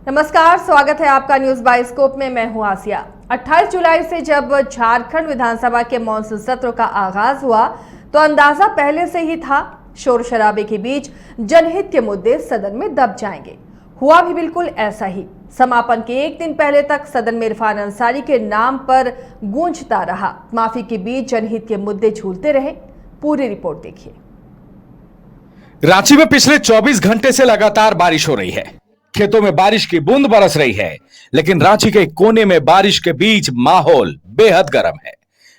नमस्कार, स्वागत है आपका न्यूज बाइस्कोप में। मैं हूं आसिया। 28 जुलाई से जब झारखंड विधानसभा के मॉनसून सत्र का आगाज हुआ तो अंदाजा पहले से ही था, शोर शराबे के बीच जनहित के मुद्दे सदन में दब जाएंगे। हुआ भी बिल्कुल ऐसा ही। समापन के एक दिन पहले तक सदन में इरफान अंसारी के नाम पर गूंजता रहा। माफी के बीच जनहित के मुद्दे झूलते रहे। पूरी रिपोर्ट देखिए। रांची में पिछले 24 घंटे से लगातार बारिश हो रही है। खेतों में बारिश की बूंद बरस रही है, लेकिन रांची के कोने में बारिश के बीच माहौल बेहद गर्म है।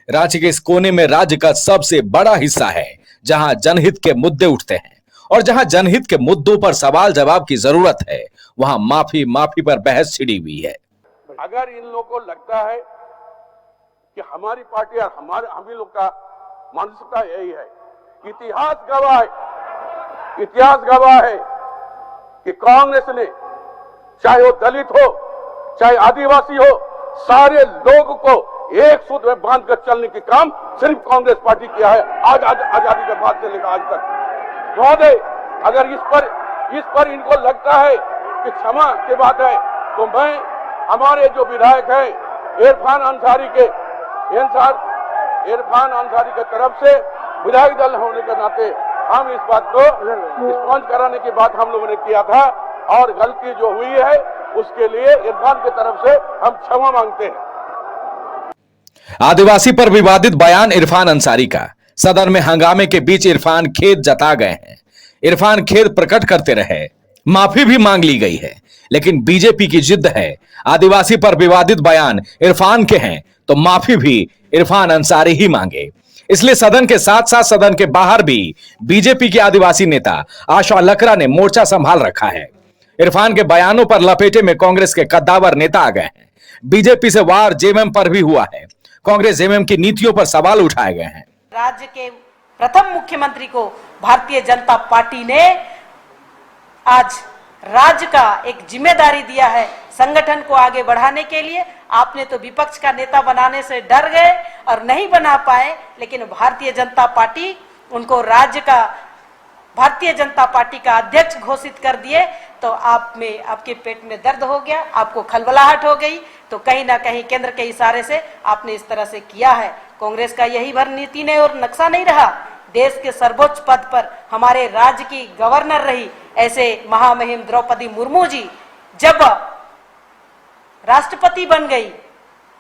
रांची के इस कोने में राज्य का सबसे बड़ा हिस्सा है, जहां जनहित के मुद्दे उठते हैं, और जहां जनहित के मुद्दों पर सवाल जवाब की जरूरत है, वहां माफी पर बहस छिड़ी हुई है। अगर इन लोगों को लगता है कि हमारी पार्टी और हम ही लोग का मानसिकता यही है, इतिहास गवाह है कि कांग्रेस ने, चाहे वो दलित हो चाहे आदिवासी हो, सारे लोगों को एक सूत्र में बांधकर चलने की काम सिर्फ कांग्रेस पार्टी किया है आज आजादी के बाद से लेकर आज तक। महोदय, अगर इस पर इनको लगता है कि क्षमा की बात है, तो मैं हमारे जो विधायक हैं इरफान अंसारी के तरफ से विधायक दल होने के नाते हम इस बात को स्पष्ट कराने की बात हम लोगों ने किया था, और गलती जो हुई है उसके लिए इरफान की तरफ से हम क्षमा मांगते हैं। आदिवासी पर विवादित बयान इरफान अंसारी का। सदन में हंगामे के बीच इरफान खेद जता गए हैं। इरफान खेद प्रकट करते रहे, माफी भी मांग ली गई है, लेकिन बीजेपी की जिद है आदिवासी पर विवादित बयान इरफान के हैं तो माफी भी इरफान अंसारी ही मांगे। इसलिए सदन के साथ साथ सदन के बाहर भी बीजेपी के आदिवासी नेता आशा लकड़ा ने मोर्चा संभाल रखा है। इरफान के बयानों पर लपेटे में कांग्रेस के कद्दावर नेता आ गए हैं। बीजेपी से वार जेएमएम पर भी हुआ है। कांग्रेस जेएमएम की नीतियों पर सवाल उठाए गए हैं। राज्य के प्रथम मुख्यमंत्री को भारतीय जनता पार्टी ने आज राज्य का एक जिम्मेदारी दिया है संगठन को आगे बढ़ाने के लिए। आपने तो विपक्ष का नेता बनाने से डर गए और नहीं बना पाए, लेकिन भारतीय जनता पार्टी उनको राज्य का भारतीय जनता पार्टी का अध्यक्ष घोषित कर दिए, तो आपके पेट में दर्द हो गया, आपको खलबलाहट हो गई। तो कहीं ना कहीं केंद्र के इशारे से आपने इस तरह से किया है। कांग्रेस का यही भर नीति नहीं और नक्शा नहीं रहा। देश के सर्वोच्च पद पर हमारे राज्य की गवर्नर रही ऐसे महामहिम द्रौपदी मुर्मू जी जब राष्ट्रपति बन गई,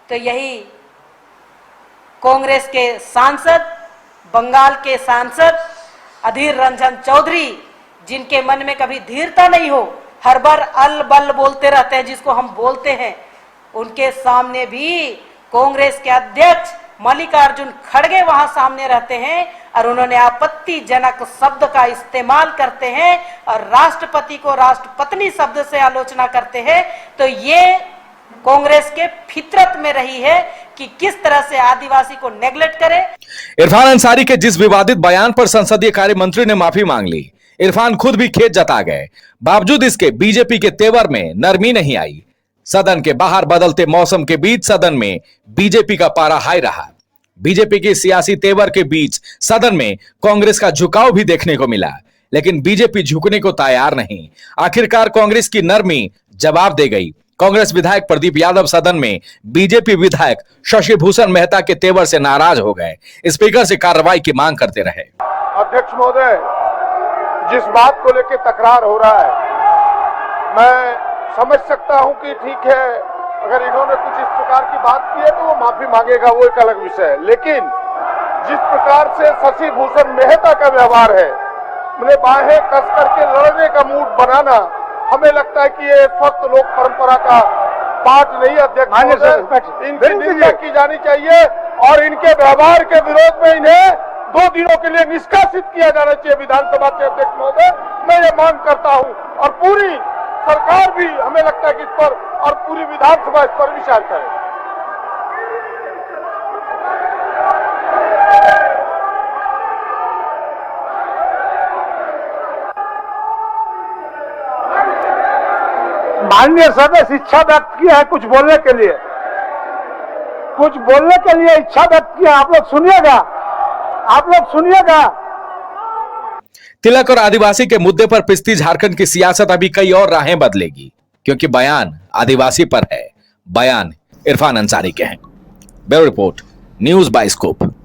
तो यही कांग्रेस के सांसद, बंगाल के सांसद अधीर रंजन चौधरी, जिनके मन में कभी धीरता नहीं हो, हर बार अल बल बोलते रहते हैं, जिसको हम बोलते हैं, उनके सामने भी कांग्रेस के अध्यक्ष मल्लिकार्जुन खड़गे वहां सामने रहते हैं और उन्होंने आपत्तिजनक शब्द का इस्तेमाल करते हैं और राष्ट्रपति को राष्ट्रपत्नी शब्द से आलोचना करते हैं। तो ये कांग्रेस के फितरत में रही है कि किस तरह से आदिवासी को नेग्लेक्ट करे। इरफान अंसारी के जिस विवादित बयान पर संसदीय कार्य मंत्री ने माफी मांग ली, इरफान खुद भी खेद जता गए। बावजूद इसके बीजेपी के तेवर में नरमी नहीं आई। सदन के बाहर बदलते मौसम के बीच सदन में बीजेपी का पारा हाई रहा। बीजेपी के सियासी तेवर के बीच सदन में कांग्रेस का झुकाव भी देखने को मिला, लेकिन बीजेपी झुकने को तैयार नहीं। आखिरकार कांग्रेस की नरमी जवाब दे गई। कांग्रेस विधायक प्रदीप यादव सदन में बीजेपी विधायक शशि भूषण मेहता के तेवर से नाराज हो गए। स्पीकर से कार्रवाई की मांग करते रहे। अध्यक्ष महोदय, जिस बात को लेकर तकरार हो रहा है, मैं समझ सकता हूं कि ठीक है, अगर इन्होंने कुछ इस प्रकार की बात की है तो वो माफी मांगेगा, वो एक अलग विषय है। लेकिन जिस प्रकार से शशि भूषण मेहता का व्यवहार है, मैंने बाहें कस करके लड़ने का मूड बनाना, हमें लगता है कि ये फक्त लोक परंपरा का पाठ नहीं। अध्यक्ष, इनकी निंदा की जानी चाहिए और इनके व्यवहार के विरोध में इन्हें 2 दिनों के लिए निष्कासित किया जाना चाहिए विधानसभा के अध्यक्ष महोदय। मैं ये मांग करता हूं और पूरी सरकार भी, हमें लगता है कि इस पर, और पूरी विधानसभा इस पर विचार करे। माननीय सदस्य इच्छा व्यक्त किया है कुछ बोलने के लिए, इच्छा व्यक्त किया। आप लोग सुनिएगा। तिलक और आदिवासी के मुद्दे पर पिसती झारखंड की सियासत अभी कई और राहें बदलेगी। क्योंकि बयान आदिवासी पर है, बयान इरफान अंसारी के हैं। Bureau report, news bioscope.